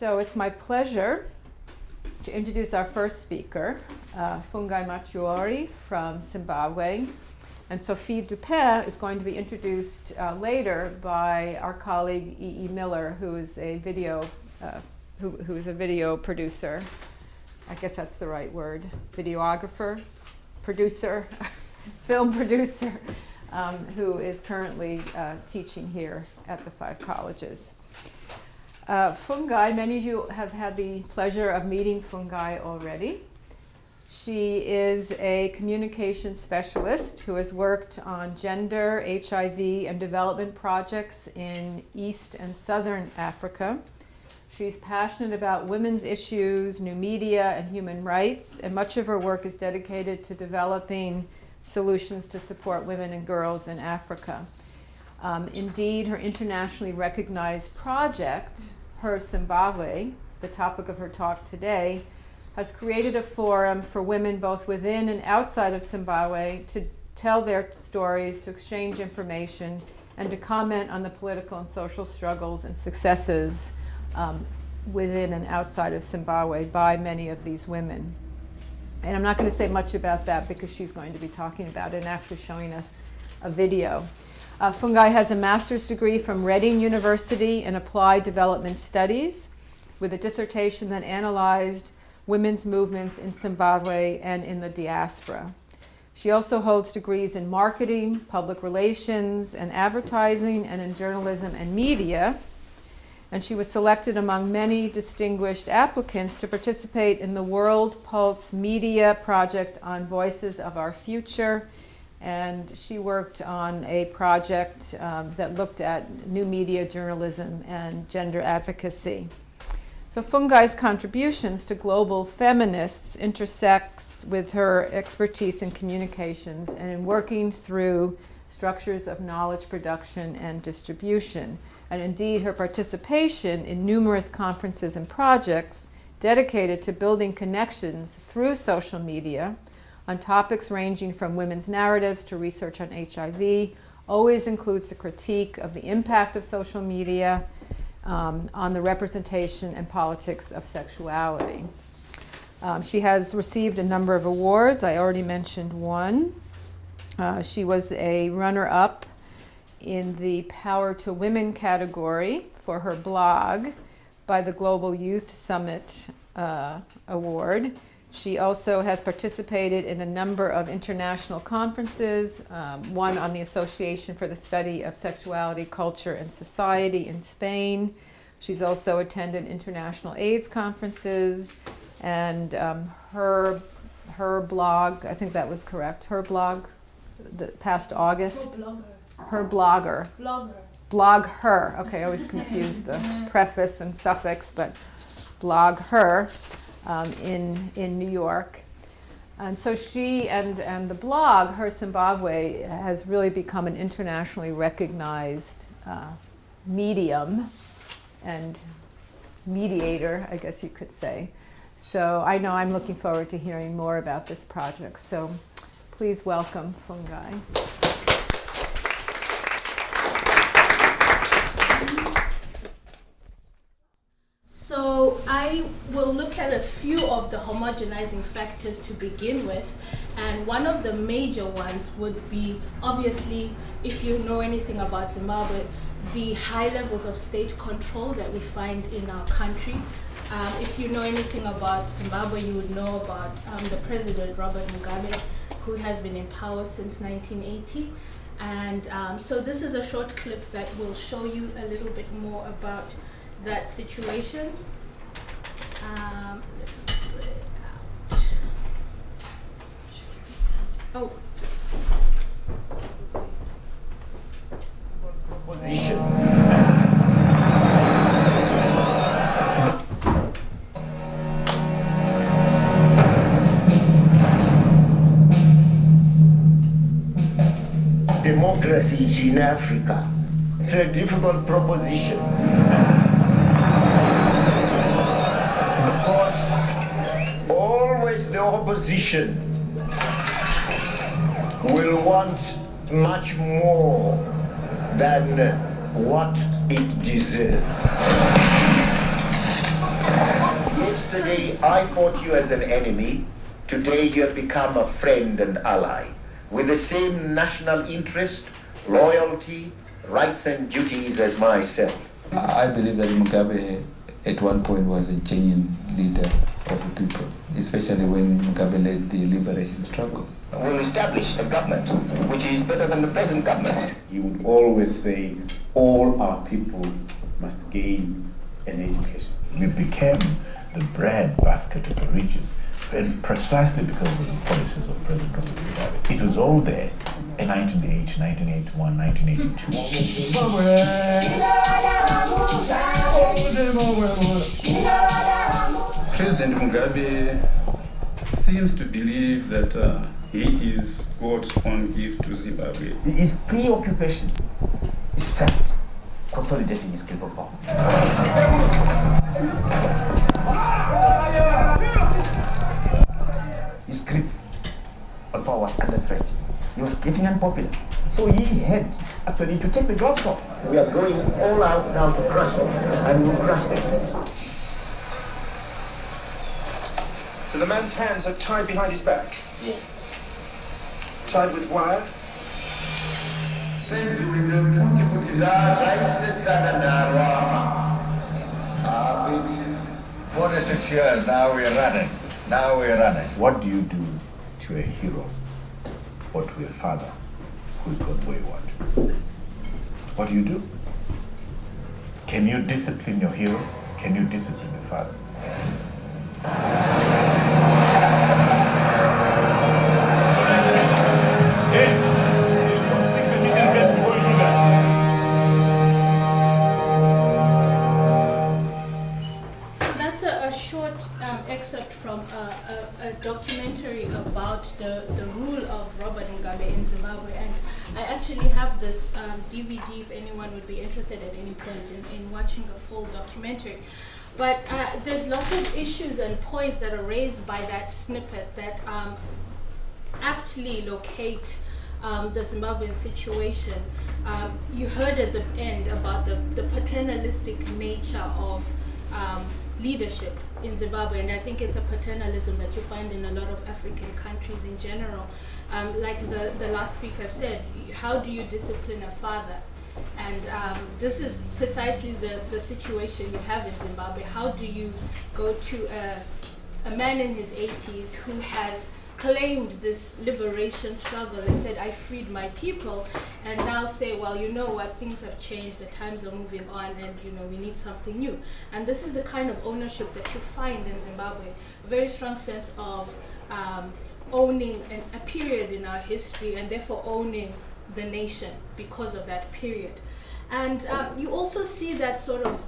So it's my pleasure to introduce our first speaker, Fungai Machirori from Zimbabwe. And Sophie Dupin is going to be introduced later by our colleague E.E. Miller, who is a video producer. I guess that's the right word. Videographer, producer, film producer, who is currently teaching here at the 5 colleges. Fungai, many of you have had the pleasure of meeting Fungai already. She is a communication specialist who has worked on gender, HIV, and development projects in East and Southern Africa. She's passionate about women's issues, new media, and human rights, and much of her work is dedicated to developing solutions to support women and girls in Africa. Indeed, her internationally recognized project, Her Zimbabwe, the topic of her talk today, has created a forum for women both within and outside of Zimbabwe to tell their stories, to exchange information, and to comment on the political and social struggles and successes within and outside of Zimbabwe by many of these women. And I'm not going to say much about that because she's going to be talking about it and actually showing us a video. Fungai has a master's degree from Reading University in Applied Development Studies with a dissertation that analyzed women's movements in Zimbabwe and in the diaspora. She also holds degrees in marketing, public relations, and advertising, and in journalism and media. And she was selected among many distinguished applicants to participate in the World Pulse Media Project on Voices of Our Future. And she worked on a project that looked at new media journalism and gender advocacy. So Fungai's contributions to global feminists intersects with her expertise in communications and in working through structures of knowledge production and distribution. And indeed, her participation in numerous conferences and projects dedicated to building connections through social media on topics ranging from women's narratives to research on HIV always includes a critique of the impact of social media on the representation and politics of sexuality. She has received a number of awards. I already mentioned one. She was a runner-up in the Power to Women category for her blog by the Global Youth Summit Award. She also has participated in a number of international conferences, one on the Association for the Study of Sexuality, Culture, and Society in Spain. She's also attended international AIDS conferences, and her blog, I think that was correct, her blog, the past August. Her blogger. Blog her. Okay, I always confuse the preface and suffix, but blog her. In New York. And so she and the blog, Her Zimbabwe, has really become an internationally recognized medium and mediator, I guess you could say. So I know I'm looking forward to hearing more about this project. So please welcome Fungai. So I will look at a few of the homogenizing factors to begin with, and one of the major ones would be, obviously, if you know anything about Zimbabwe, the high levels of state control that we find in our country. If you know anything about Zimbabwe, you would know about the president, Robert Mugabe, who has been in power since 1980. And so this is a short clip that will show you a little bit more about that situation. Let me put it out. Oh. Proposition. Democracy in Africa. It's a difficult proposition. Because always the opposition will want much more than what it deserves. Yesterday I fought you as an enemy. Today you have become a friend and ally with the same national interest, loyalty, rights and duties as myself. I believe that Mugabe at one point was a genuine leader of the people, especially when Mugabe led the liberation struggle. We'll establish a government which is better than the present government. He would always say all our people must gain an education. We became the bread basket of the region, and precisely because of the policies of President Robert Mugabe. It was all there in 1980, 1981, 1982. President Mugabe seems to believe that he is God's own gift to Zimbabwe. His preoccupation is just consolidating his grip of power. His grip on power was under threat. He was getting unpopular. So he had actually to take the gloves off. We are going all out now to crush them, and we'll crush them. So the man's hands are tied behind his back? Yes. Tied with wire? Years, now we're running. Now we're running. What do you do to a hero or to a father who's gone wayward? What do you do? Can you discipline your hero? Can you discipline your father? That's a short excerpt from a documentary about the rule of Robert Mugabe in Zimbabwe, and I actually have this DVD if anyone would be interested at any point in watching a full documentary. But there's lots of issues and points that are raised by that snippet that aptly locate the Zimbabwean situation. You heard at the end about the paternalistic nature of leadership in Zimbabwe, and I think it's a paternalism that you find in a lot of African countries in general. Like the last speaker said, how do you discipline a father? And this is precisely the situation you have in Zimbabwe. How do you go to a man in his 80s who has claimed this liberation struggle and said, I freed my people, and now say, well, you know what, things have changed, the times are moving on, and we need something new. And this is the kind of ownership that you find in Zimbabwe, a very strong sense of owning a period in our history, and therefore owning the nation because of that period. And you also see that sort of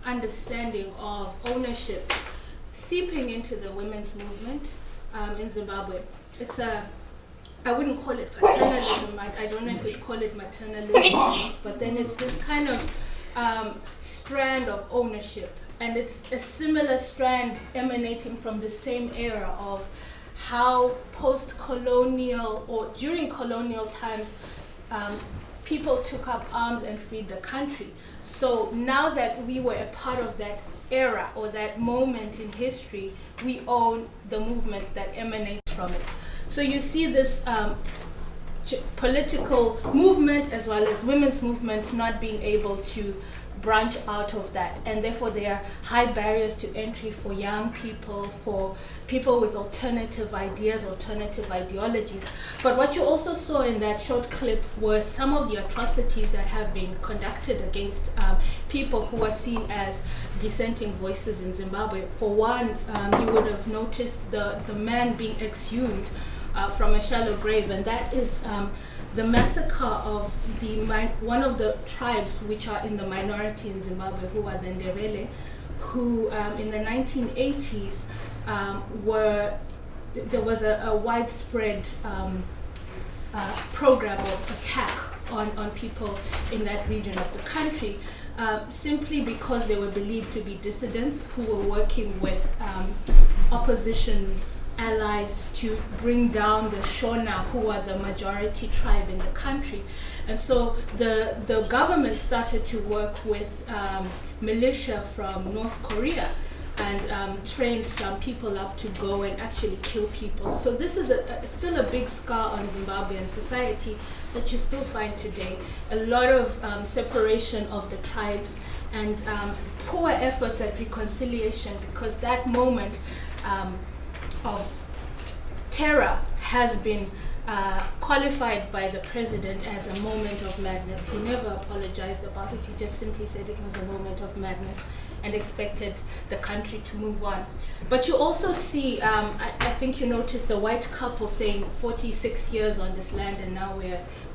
understanding of ownership seeping into the women's movement in Zimbabwe. It's I wouldn't call it paternalism, I don't know if we'd call it maternalism, but then it's this kind of strand of ownership. And it's a similar strand emanating from the same era of how post-colonial or during colonial times people took up arms and freed the country. So now that we were a part of that era or that moment in history, we own the movement that emanates from it. So you see this political movement as well as women's movement not being able to branch out of that, and therefore there are high barriers to entry for young people, for people with alternative ideas, alternative ideologies. But what you also saw in that short clip were some of the atrocities that have been conducted against people who are seen as dissenting voices in Zimbabwe. For one, you would have noticed the man being exhumed from a shallow grave, and that is the massacre of one of the tribes which are in the minority in Zimbabwe, who are the Ndebele, who in the 1980s there was a widespread program of attack on people in that region of the country, simply because they were believed to be dissidents who were working with opposition allies to bring down the Shona, who are the majority tribe in the country. And so the government started to work with militia from North Korea and trained some people up to go and actually kill people. So this is still a big scar on Zimbabwean society that you still find today. A lot of separation of the tribes and poor efforts at reconciliation, because that moment of terror has been qualified by the president as a moment of madness. He never apologized about it. He just simply said it was a moment of madness and expected the country to move on. But you also see, I think you noticed a white couple saying 46 years on this land and now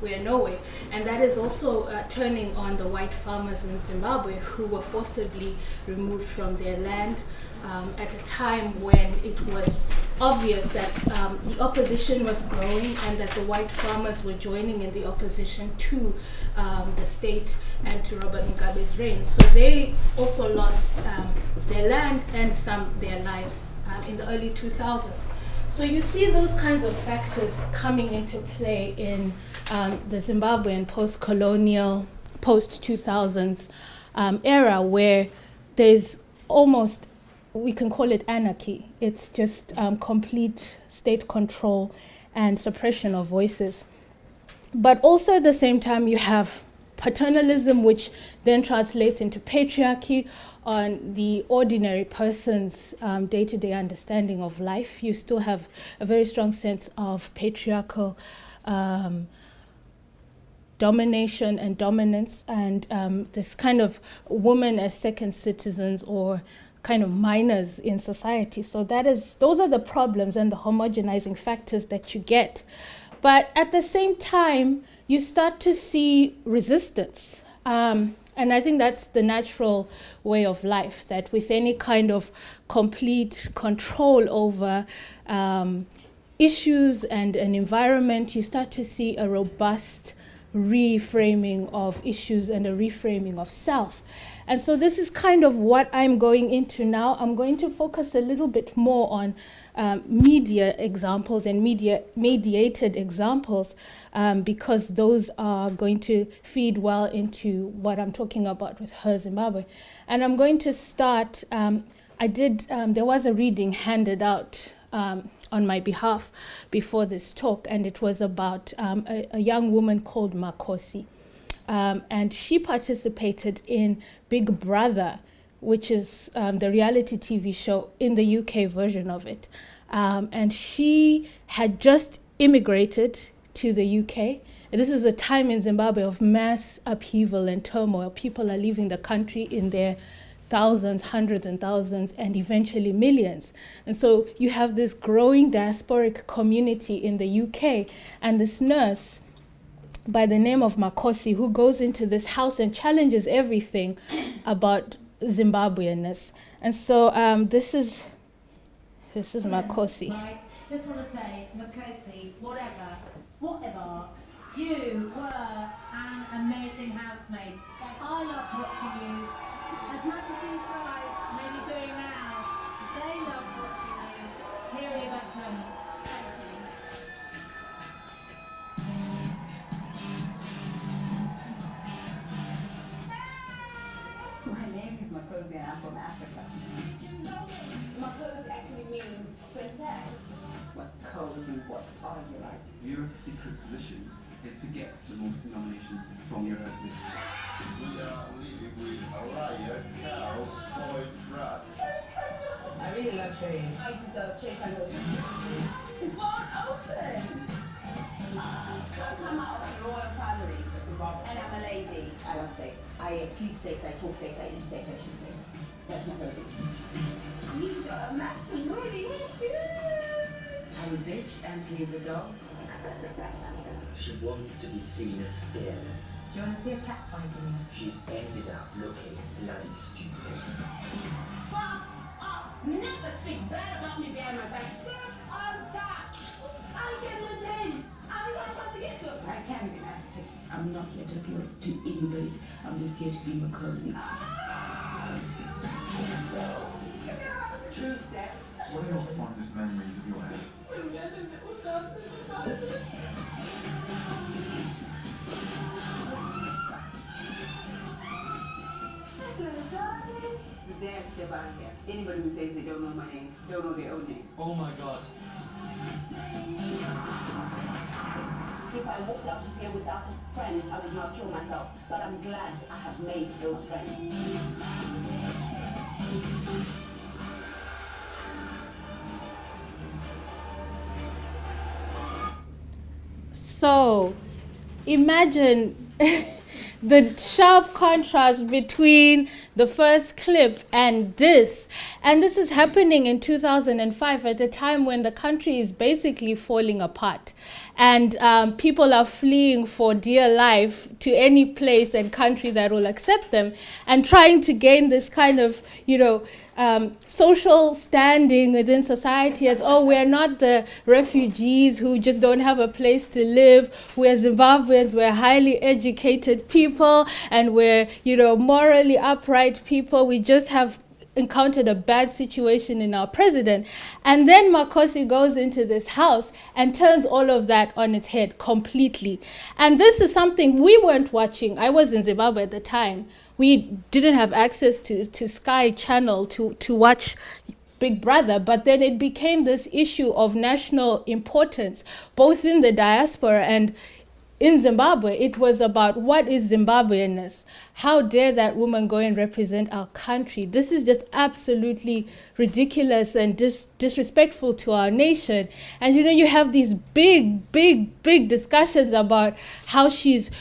we're nowhere. And that is also turning on the white farmers in Zimbabwe who were forcibly removed from their land at a time when it was obvious that the opposition was growing and that the white farmers were joining in the opposition to the state and to Robert Mugabe's reign. So they also lost their land and some their lives in the early 2000s. So you see those kinds of factors coming into play in the Zimbabwean post-colonial, post-2000s era, where there's almost, we can call it anarchy. It's just complete state control and suppression of voices. But also at the same time, you have paternalism, which then translates into patriarchy on the ordinary person's day-to-day understanding of life. You still have a very strong sense of patriarchal domination and dominance, and this kind of women as second citizens or kind of minors in society. So those are the problems and the homogenizing factors that you get. But at the same time, you start to see resistance. And I think that's the natural way of life, that with any kind of complete control over issues and an environment, you start to see a robust reframing of issues and a reframing of self. And so this is kind of what I'm going into now. I'm going to focus a little bit more on media examples and mediated examples because those are going to feed well into what I'm talking about with Her Zimbabwe. And I'm going to start, there was a reading handed out on my behalf before this talk, and it was about a young woman called Makosi. And she participated in Big Brother, which is the reality TV show in the UK version of it. And she had just immigrated to the UK. This is a time in Zimbabwe of mass upheaval and turmoil. People are leaving the country in their thousands, hundreds and thousands, and eventually millions. And so you have this growing diasporic community in the UK, and this nurse by the name of Makosi, who goes into this house and challenges everything about Zimbabweanness. And so this is Makosi. Right. Just want to say, Makosi, whatever, you were an amazing housemate. I loved watching you. As much as these guys may be doing now, they loved watching you. Here are your best moments. My name is Makosi and I'm from Africa. Makosi actually means princess. Makosi, what are you like? Your secret mission is to get the most nominations from your husband. We are living with a liar, cow, spoiled brat. I really love Cherry. I deserve Cherry Tango. It won't open. I come out of a royal family, and I'm a lady. I love sex. I sleep sex, I talk sex, I eat sex, I shoot sex. That's Makosi. He's got a massive booty. I'm a bitch and he's a dog. She wants to be seen as fearless. Do you want to see a cat fighting you? She's ended up looking bloody stupid. Fuck off! Never speak bad about me behind my back. Fuck on that! I can listen! I'm not trying to get to it. I can be nasty. I'm not here to appeal to anybody. I'm just here to be Makosi. Tuesday. What are your fondest memories of your head? When we had a little dance in the garden. The dance ever hear. Anybody who says they don't know my name, don't know their own name. Oh my God. If I walked out of here without a friend, I would not kill myself. But I'm glad I have made those friends. So, imagine the sharp contrast between the first clip and this. And this is happening in 2005 at a time when the country is basically falling apart. And people are fleeing for dear life to any place and country that will accept them and trying to gain this kind of, social standing within society as, oh, we're not the refugees who just don't have a place to live. We're Zimbabweans, we're highly educated people, and we're, morally upright people. We just have encountered a bad situation in our president. And then Makosi goes into this house and turns all of that on its head completely. And this is something we weren't watching. I was in Zimbabwe at the time. We didn't have access to Sky Channel to watch Big Brother, but then it became this issue of national importance, both in the diaspora and in Zimbabwe. It was about what is Zimbabweanness? How dare that woman go and represent our country? This is just absolutely ridiculous and disrespectful to our nation. And you have these big discussions about how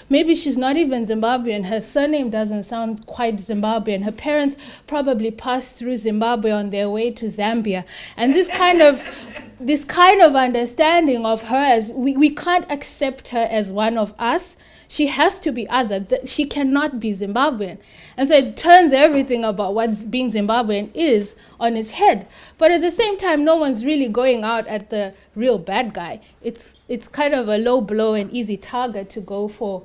maybe she's not even Zimbabwean. Her surname doesn't sound quite Zimbabwean. Her parents probably passed through Zimbabwe on their way to Zambia. And this kind of understanding of her as we can't accept her as one of us. She has to be other. She cannot be Zimbabwean. And so it turns everything about what being Zimbabwean is on its head. But at the same time, no one's really going out at the real bad guy. It's kind of a low blow and easy target to go for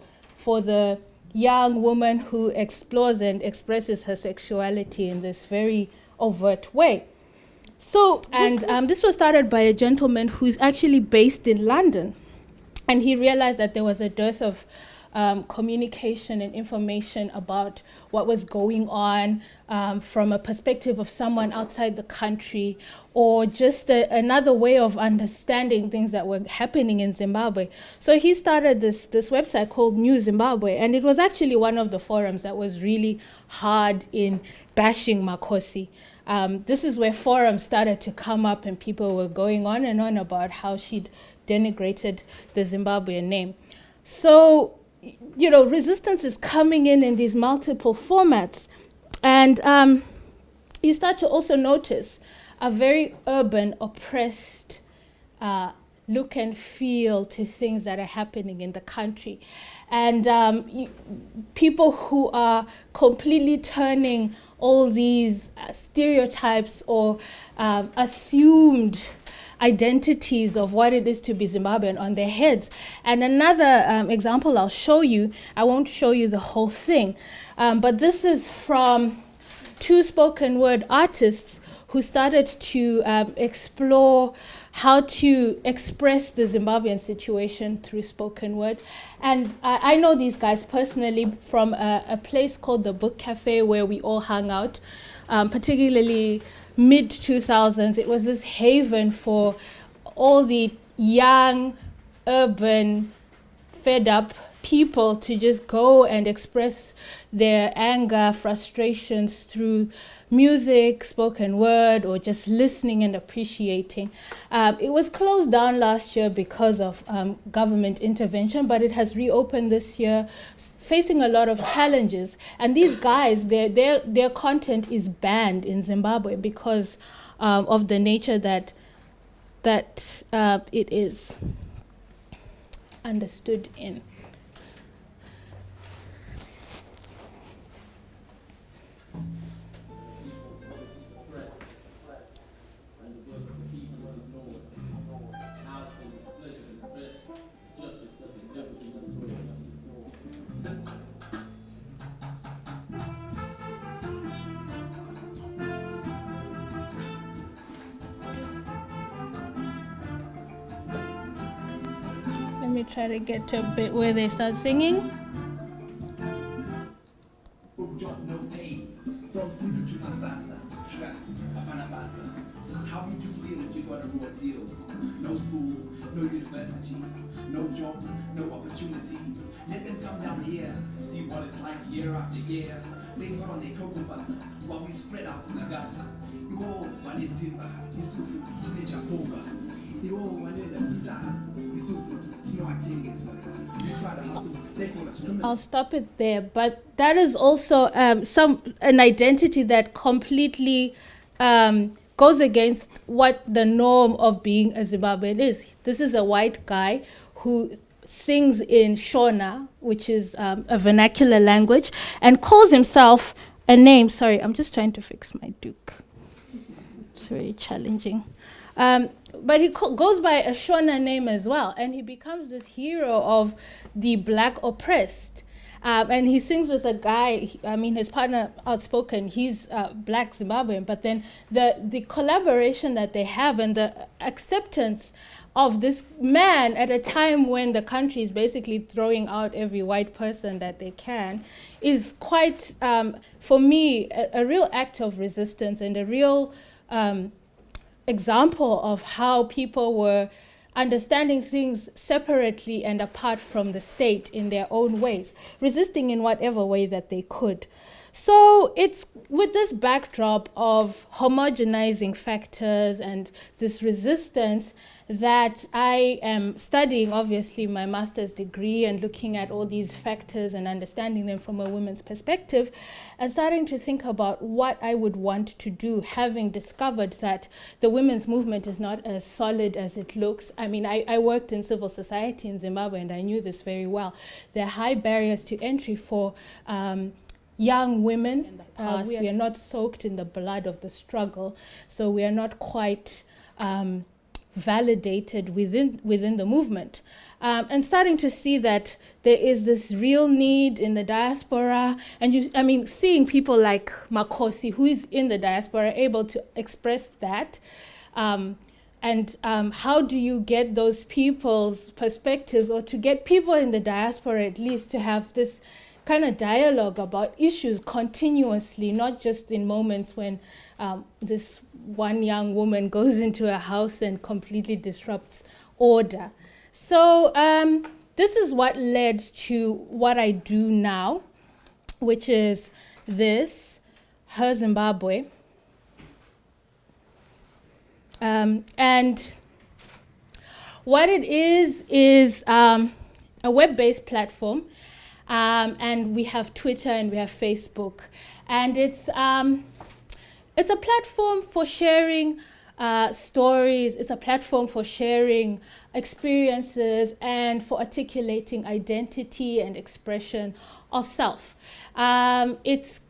the young woman who explores and expresses her sexuality in this very overt way. So, and this was started by a gentleman who's actually based in London. And he realized that there was a dearth of communication and information about what was going on from a perspective of someone outside the country, or just another way of understanding things that were happening in Zimbabwe. So he started this website called New Zimbabwe, and it was actually one of the forums that was really hard in bashing Makosi. This is where forums started to come up and people were going on and on about how she'd denigrated the Zimbabwean name. So, resistance is coming in these multiple formats. And you start to also notice a very urban, oppressed look and feel to things that are happening in the country. And people who are completely turning all these stereotypes or assumed identities of what it is to be Zimbabwean on their heads. And another example I'll show you, I won't show you the whole thing, but this is from two spoken word artists who started to explore how to express the Zimbabwean situation through spoken word. And I know these guys personally from a place called the Book Cafe where we all hung out, particularly mid-2000s. It was this haven for all the young, urban, fed-up people to just go and express their anger, frustrations through music, spoken word, or just listening and appreciating. It was closed down last year because of government intervention, but it has reopened this year, facing a lot of challenges. And these guys, their content is banned in Zimbabwe because of the nature that it is understood in. Let me try to get to a bit where they start singing. How would you feel if you got a raw deal? No school, no university, no job, no opportunity. Let them come down here, see what it's like year after year. They put on their cocoa butter while we spread out in the gutter. You all want it timber, you still teenage pover. You all want it stars, you still no activities. You try to hustle, they call us criminals. I'll stop it there, but that is also an identity that completely goes against what the norm of being a Zimbabwean is. This is a white guy who sings in Shona, which is a vernacular language, and calls himself a name. Sorry, I'm just trying to fix my Duke. It's very challenging. But he goes by a Shona name as well, and he becomes this hero of the black oppressed. And he sings with a guy, I mean, his partner, Outspoken, he's black Zimbabwean, but then the collaboration that they have and the acceptance of this man at a time when the country is basically throwing out every white person that they can is quite, for me, a real act of resistance and a real example of how people were understanding things separately and apart from the state in their own ways, resisting in whatever way that they could. So it's with this backdrop of homogenizing factors and this resistance that I am studying, obviously, my master's degree and looking at all these factors and understanding them from a woman's perspective and starting to think about what I would want to do, having discovered that the women's movement is not as solid as it looks. I mean, I worked in civil society in Zimbabwe and I knew this very well. There are high barriers to entry for young women. We are not soaked in the blood of the struggle, so we are not quite validated within the movement. And starting to see that there is this real need in the diaspora, and seeing people like Makosi, who is in the diaspora, able to express that, and how do you get those people's perspectives, or to get people in the diaspora at least to have this kind of dialogue about issues continuously, not just in moments when this one young woman goes into a house and completely disrupts order. So this is what led to what I do now, which is this, Her Zimbabwe. And what it is a web-based platform. And we have Twitter and we have Facebook, and it's a platform for sharing stories. It's a platform for sharing experiences and for articulating identity and expression of self. It's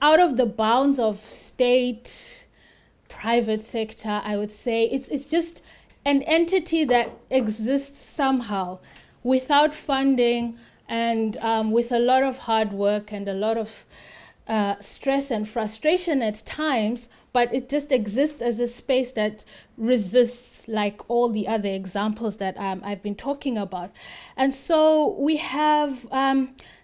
out of the bounds of state, private sector, I would say. It's just an entity that exists somehow without funding, and with a lot of hard work and a lot of stress and frustration at times, but it just exists as a space that resists like all the other examples that I've been talking about. And so we have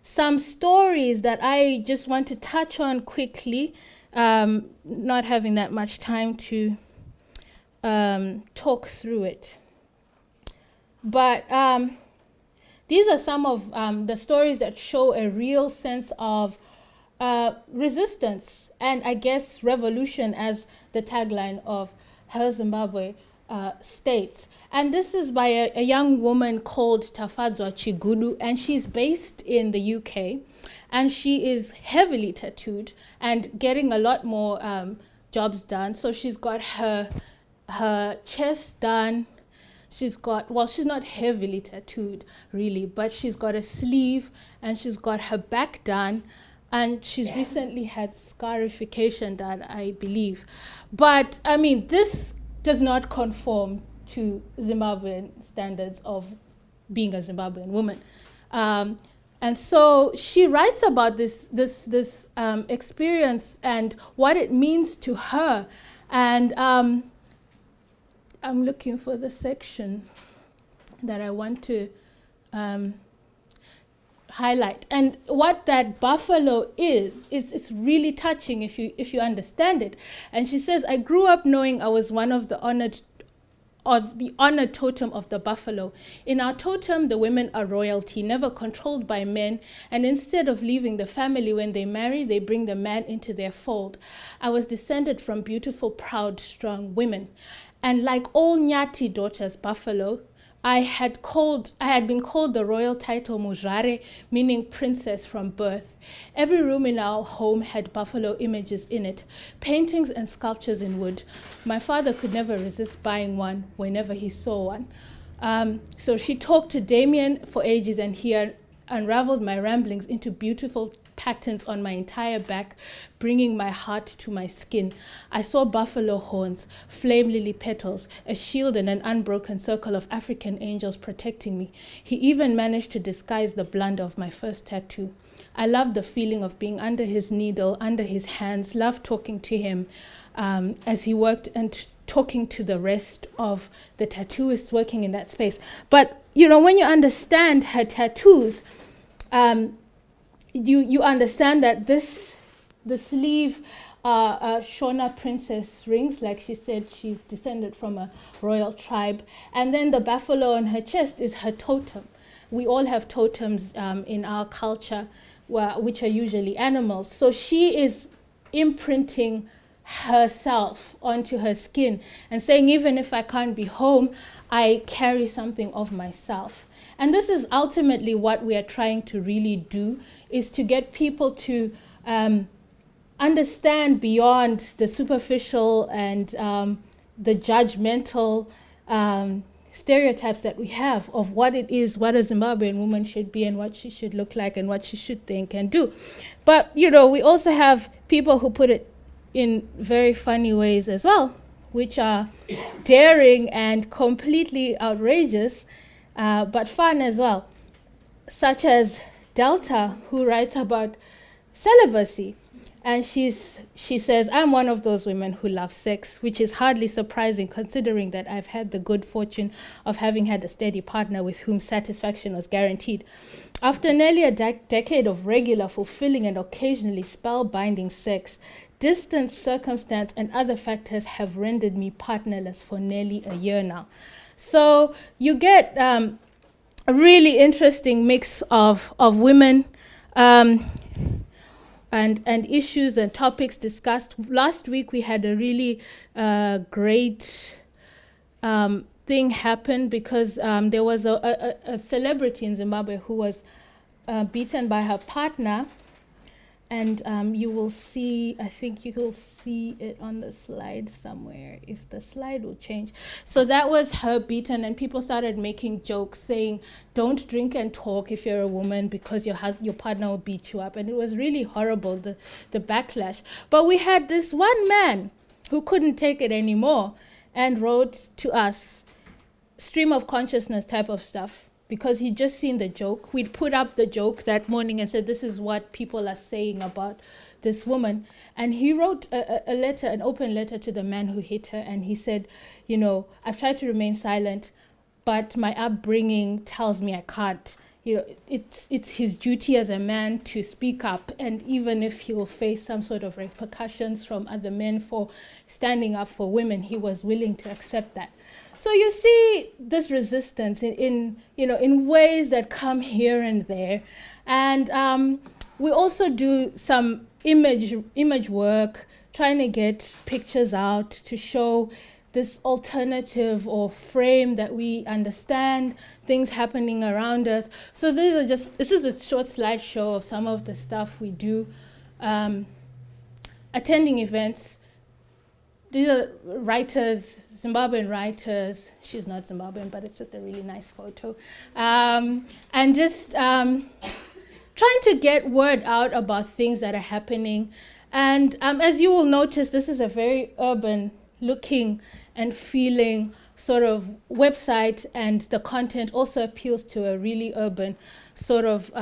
some stories that I just want to touch on quickly, not having that much time to talk through it. But these are some of the stories that show a real sense of resistance and, I guess, revolution, as the tagline of Her Zimbabwe states. And this is by a young woman called Tafadzwa Chigudu, and she's based in the UK. And she is heavily tattooed and getting a lot more jobs done. So she's got her chest done. She's got, well, she's not heavily tattooed, really, but she's got a sleeve and she's got her back done, and she's recently had scarification done, I believe. But, I mean, this does not conform to Zimbabwean standards of being a Zimbabwean woman. And so she writes about this experience and what it means to her. And I'm looking for the section that I want to highlight. And what that buffalo is it's really touching if you understand it. And she says, I grew up knowing I was one of the honored totem of the buffalo. In our totem, the women are royalty, never controlled by men, and instead of leaving the family when they marry, they bring the man into their fold. I was descended from beautiful, proud, strong women. And like all Nyati daughters, buffalo, I had been called the royal title Mujare, meaning princess from birth. Every room in our home had buffalo images in it, paintings and sculptures in wood. My father could never resist buying one whenever he saw one. So she talked to Damien for ages, and he unraveled my ramblings into beautiful patterns on my entire back, bringing my heart to my skin. I saw buffalo horns, flame lily petals, a shield and an unbroken circle of African angels protecting me. He even managed to disguise the blunder of my first tattoo. I loved the feeling of being under his needle, under his hands, loved talking to him as he worked and talking to the rest of the tattooists working in that space. But, when you understand her tattoos, you understand that the sleeve Shona princess rings, like she said, she's descended from a royal tribe. And then the buffalo on her chest is her totem. We all have totems in our culture, which are usually animals. So she is imprinting herself onto her skin and saying, even if I can't be home, I carry something of myself. And this is ultimately what we are trying to really do, is to get people to understand beyond the superficial and the judgmental stereotypes that we have of what it is, what a Zimbabwean woman should be and what she should look like and what she should think and do. But, we also have people who put it in very funny ways as well, which are daring and completely outrageous, but fun as well, such as Delta, who writes about celibacy. And she says, I'm one of those women who love sex, which is hardly surprising considering that I've had the good fortune of having had a steady partner with whom satisfaction was guaranteed. After nearly a decade of regular, fulfilling, and occasionally spellbinding sex, distance, circumstance, and other factors have rendered me partnerless for nearly a year now. So you get a really interesting mix of women and issues and topics discussed. Last week we had a really great thing happen because there was a celebrity in Zimbabwe who was beaten by her partner. And you will see, I think you will see it on the slide somewhere, if the slide will change. So that was her beaten, and people started making jokes saying, don't drink and talk if you're a woman because your partner will beat you up. And it was really horrible, the backlash. But we had this one man who couldn't take it anymore and wrote to us, stream of consciousness type of stuff, because he'd just seen the joke. We'd put up the joke that morning and said, this is what people are saying about this woman. And he wrote a letter, an open letter to the man who hit her. And he said, I've tried to remain silent, but my upbringing tells me I can't. It's his duty as a man to speak up. And even if he will face some sort of repercussions from other men for standing up for women, he was willing to accept that. So you see this resistance in ways that come here and there. And we also do some image work, trying to get pictures out to show this alternative or frame that we understand things happening around us. So this is a short slideshow of some of the stuff we do. Attending events. These are writers, Zimbabwean writers. She's not Zimbabwean, but it's just a really nice photo. And just trying to get word out about things that are happening. And as you will notice, this is a very urban looking and feeling sort of website, and the content also appeals to a really urban sort of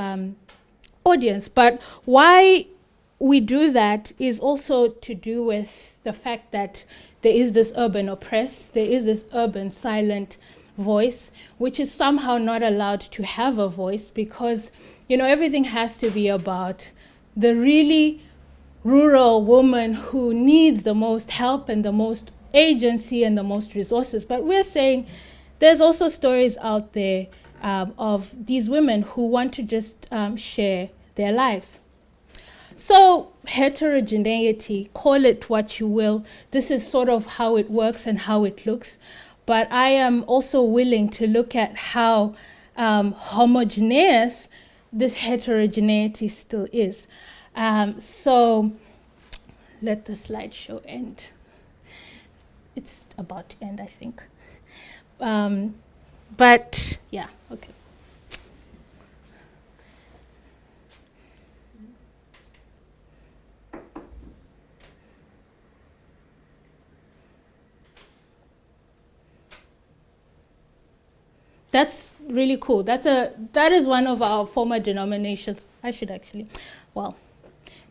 audience. But why we do that is also to do with the fact that there is this urban oppressed, there is this urban silent voice, which is somehow not allowed to have a voice because everything has to be about the really rural woman who needs the most help and the most agency and the most resources. But we're saying there's also stories out there of these women who want to just share their lives. So heterogeneity, call it what you will, this is sort of how it works and how it looks. But I am also willing to look at how homogeneous this heterogeneity still is. So let the slideshow end. It's about to end, I think. But yeah, okay. That's really cool. That is one of our former denominations. I should actually, well,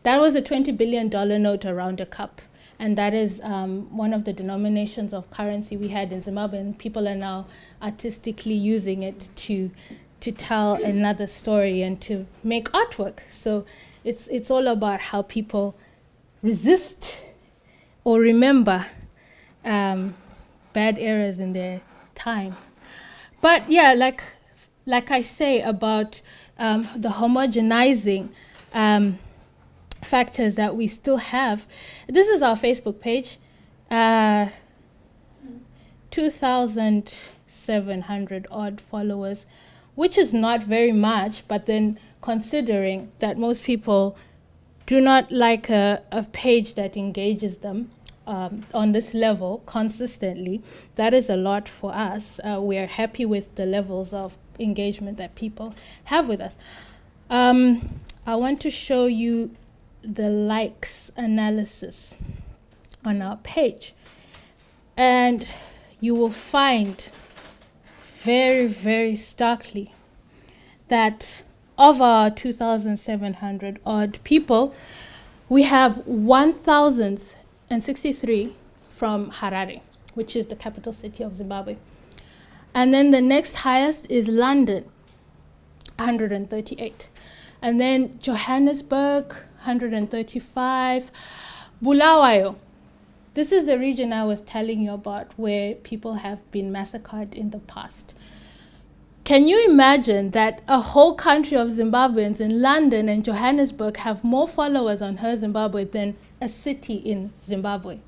that was a $20 billion note around a cup. And that is one of the denominations of currency we had in Zimbabwe. And people are now artistically using it to tell another story and to make artwork. So it's all about how people resist or remember bad eras in their time. But yeah, like I say about the homogenizing factors that we still have. This is our Facebook page. 2,700 odd followers, which is not very much, but then considering that most people do not like a page that engages them on this level consistently, that is a lot for us. We are happy with the levels of engagement that people have with us. I want to show you the likes analysis on our page. And you will find very, very starkly that of our 2,700 odd people, we have 1,063 from Harare, which is the capital city of Zimbabwe. And then the next highest is London, 138. And then Johannesburg, 135. Bulawayo. This is the region I was telling you about where people have been massacred in the past. Can you imagine that a whole country of Zimbabweans in London and Johannesburg have more followers on Her Zimbabwe than a city in Zimbabwe?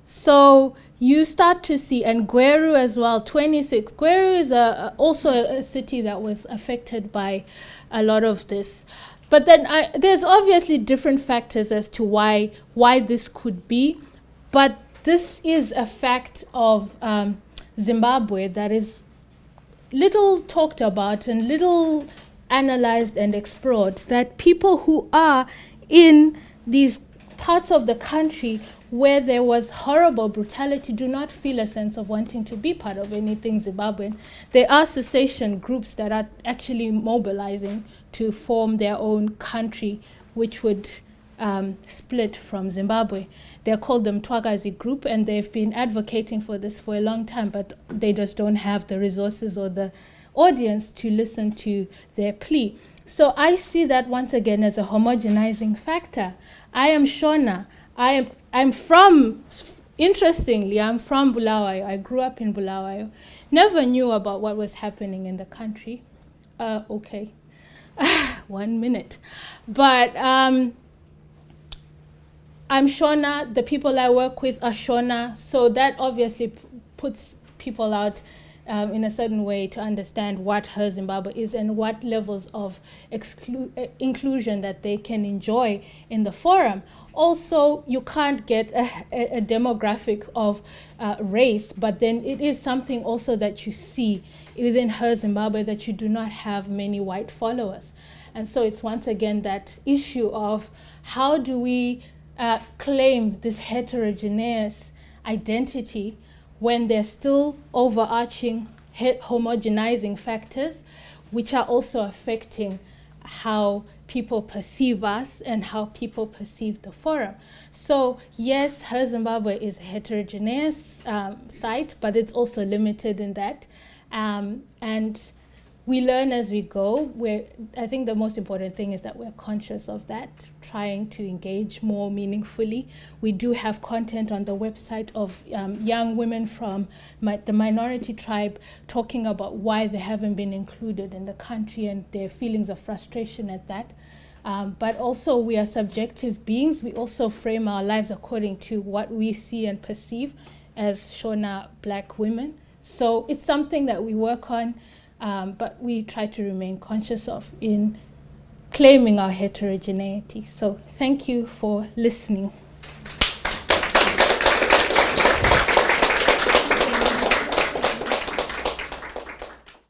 So you start to see, and Gweru as well, 26. Gweru is also a city that was affected by a lot of this. But then there's obviously different factors as to why this could be. But this is a fact of Zimbabwe that is little talked about and little analyzed and explored, that people who are in these parts of the country where there was horrible brutality do not feel a sense of wanting to be part of anything Zimbabwean. There are secession groups that are actually mobilizing to form their own country, which would split from Zimbabwe. They're called the Mtwakazi Group, and they've been advocating for this for a long time, but they just don't have the resources or the audience to listen to their plea. So I see that once again as a homogenizing factor. I am Shona. I'm from, interestingly, I'm from Bulawayo. I grew up in Bulawayo. Never knew about what was happening in the country. Okay, 1 minute. But I'm Shona, the people I work with are Shona, so that obviously puts people out in a certain way to understand what Her Zimbabwe is and what levels of inclusion that they can enjoy in the forum. Also, you can't get a demographic of race, but then it is something also that you see within Her Zimbabwe that you do not have many white followers. And so it's once again that issue of how do we claim this heterogeneous identity when there's still overarching homogenizing factors which are also affecting how people perceive us and how people perceive the forum. So yes, Her Zimbabwe is a heterogeneous site, but it's also limited in that. And we learn as we go. I think the most important thing is that we're conscious of that, trying to engage more meaningfully. We do have content on the website of young women from the minority tribe talking about why they haven't been included in the country and their feelings of frustration at that. But also, we are subjective beings. We also frame our lives according to what we see and perceive as Shona Black women. So it's something that we work on, but we try to remain conscious of in claiming our heterogeneity. So thank you for listening.